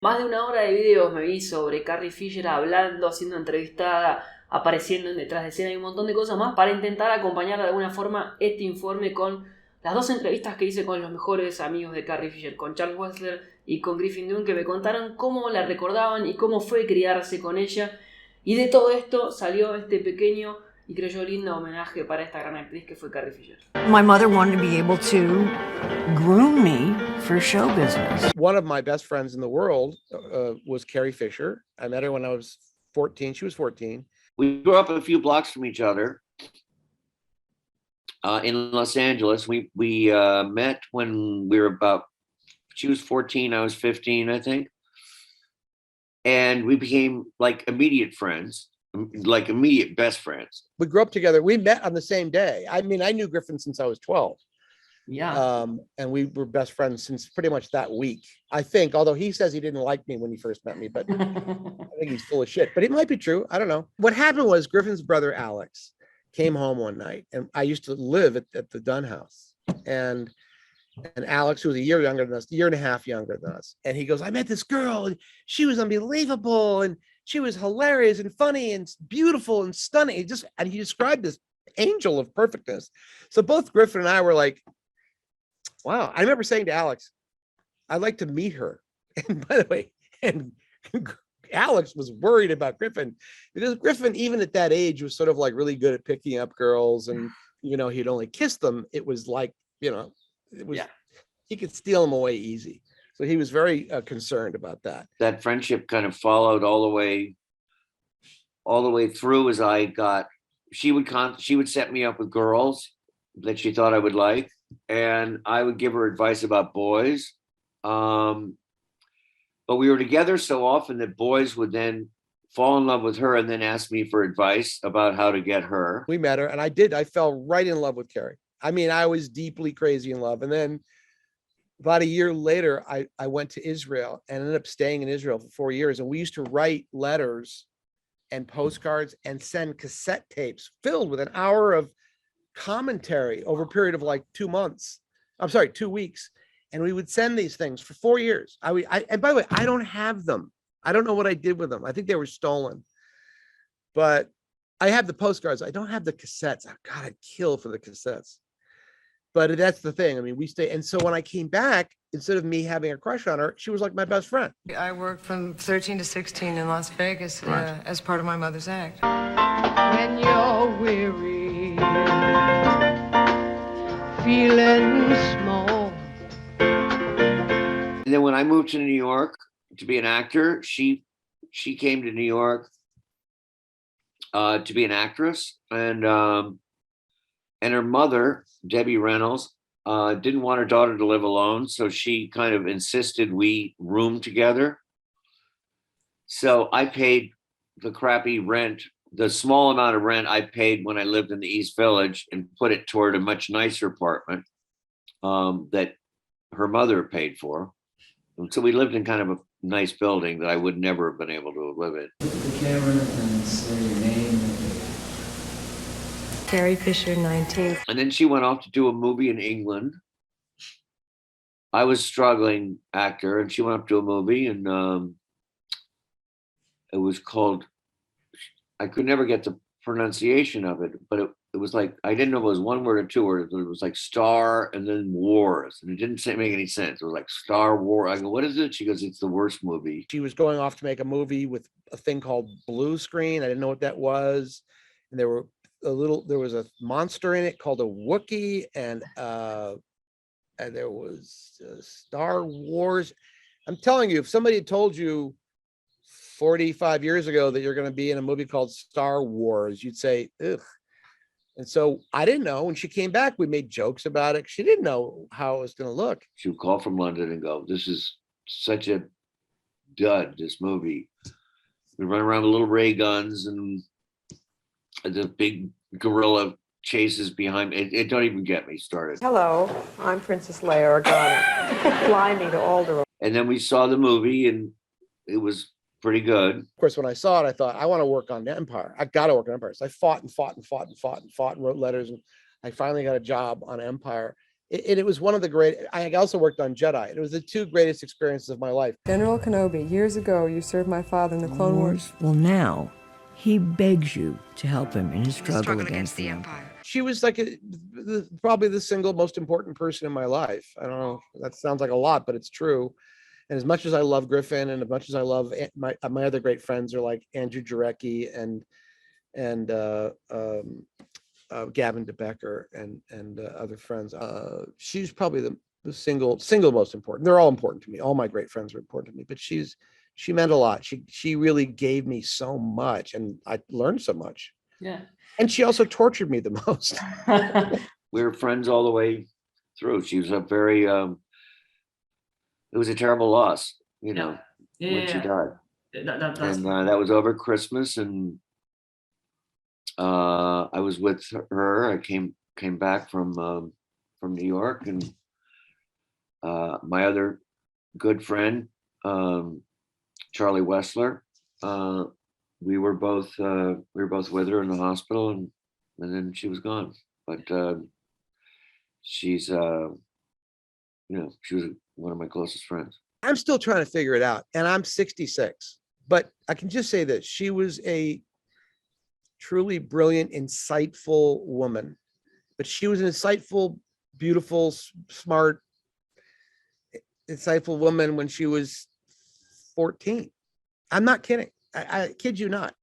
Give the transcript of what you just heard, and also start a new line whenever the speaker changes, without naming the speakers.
Más de una hora de videos me vi sobre Carrie Fisher hablando, siendo entrevistada, apareciendo en detrás de escena y un montón de cosas más para intentar acompañar de alguna forma este informe con las dos entrevistas que hice con los mejores amigos de Carrie Fisher, con Charles Wessler y con Griffin Dunne, que me contaron cómo la recordaban y cómo fue criarse con ella. Y de todo esto salió este pequeño y creo yo lindo homenaje para esta gran actriz que fue Carrie Fisher.
My mother wanted to be able to groom me for show business.
One of my best friends in the world was Carrie Fisher. I met her when I was 14. She was 14.
We grew up a few blocks from each other in Los Angeles. We met when we were about, she was 14, I was 15, I think. And we became like immediate friends, like immediate best friends.
We grew up together. We met on the same day. I mean, I knew Griffin since I was 12.
Yeah.
And we were best friends since pretty much that week, I think, although he says he didn't like me when he first met me, but I think he's full of shit, but it might be true. I don't know. What happened was Griffin's brother, Alex, came home one night, and I used to live at the Dunne house, and Alex, who was a year younger than us, a year and a half younger than us. And he goes, I met this girl and she was unbelievable. And she was hilarious and funny and beautiful and stunning. And he described this angel of perfectness. So both Griffin and I were like, wow. I remember saying to Alex, I'd like to meet her. And by the way, and Alex was worried about Griffin because Griffin, even at that age, was sort of like really good at picking up girls. And, he'd only kiss them. It was like, it was, he could steal them away easy. So he was very concerned about that.
That friendship kind of followed all the way through as I got, she would set me up with girls that she thought I would like. And I would give her advice about boys. But we were together so often that boys would then fall in love with her and then ask me for advice about how to get her.
We met her and I fell right in love with Carrie. I mean, I was deeply crazy in love. And then about a year later, I went to Israel and ended up staying in Israel for 4 years. And we used to write letters and postcards and send cassette tapes filled with an hour of commentary over a period of like 2 months. I'm sorry, 2 weeks. And we would send these things for 4 years. And by the way, I don't have them. I don't know what I did with them. I think they were stolen. But I have the postcards. I don't have the cassettes. Oh, God, I'd kill for the cassettes. But that's the thing. I mean, we stay. And so when I came back, instead of me having a crush on her, she was like my best friend.
I worked from 13 to 16 in Las Vegas as part of my mother's act.
When you're weary, feeling small.
And then when I moved to New York to be an actor, she came to New York to be an actress. And her mother, Debbie Reynolds, didn't want her daughter to live alone. So she kind of insisted we room together. So I paid the crappy rent, the small amount of rent I paid when I lived in the East Village, and put it toward a much nicer apartment that her mother paid for. And so we lived in kind of a nice building that I would never have been able to live in.
The camera and say your name.
Carrie Fisher, 19.
And then she went off to do a movie in England. I was a struggling actor, and she went up to a movie, and it was called, I could never get the pronunciation of it, but it was like, I didn't know if it was one word or two words, but it was like Star and then Wars. And it didn't make any sense. It was like Star War. I go, what is it? She goes, it's the worst movie.
She was going off to make a movie with a thing called blue screen. I didn't know what that was. And there was a monster in it called a Wookiee, and there was Star Wars. I'm telling you, if somebody had told you 45 years ago that you're going to be in a movie called Star Wars, you'd say, ugh. And so I didn't know. When she came back, we made jokes about it. She didn't know how it was going to look.
She would call from London and go, this is such a dud, this movie. We run around with little ray guns and the big gorilla chases behind me. It don't even get me started.
Hello, I'm Princess Leia Organa. Fly me to Alderaan.
And then we saw the movie, and it was pretty good.
Of course, when I saw it, I thought, I want to work on Empire. I got to work on Empire. So I fought and wrote letters. And I finally got a job on Empire. it was one of the great. I also worked on Jedi. It was the two greatest experiences of my life.
General Kenobi, years ago, you served my father in the Clone Wars.
Well, now he begs you to help him in his struggle against the Empire.
She was like probably the single most important person in my life. I don't know. That sounds like a lot, but it's true. And as much as I love Griffin, and as much as I love my other great friends are like Andrew Jarecki and Gavin DeBecker and other friends. She's probably the single most important. They're all important to me. All my great friends are important to me, but she meant a lot. She really gave me so much, and I learned so much.
Yeah.
And she also tortured me the most.
We were friends all the way through. She was a very, it was a terrible loss, you know, when she died. That was over Christmas, and I was with her. I came back from New York, and my other good friend, Charlie Wessler, we were both with her in the hospital, and then she was gone. But she's she was one of my closest friends.
I'm still trying to figure it out, and I'm 66, but I can just say that she was a truly brilliant, insightful woman. But she was an insightful, beautiful, smart, insightful woman when she was 14. I'm not kidding. I kid you not.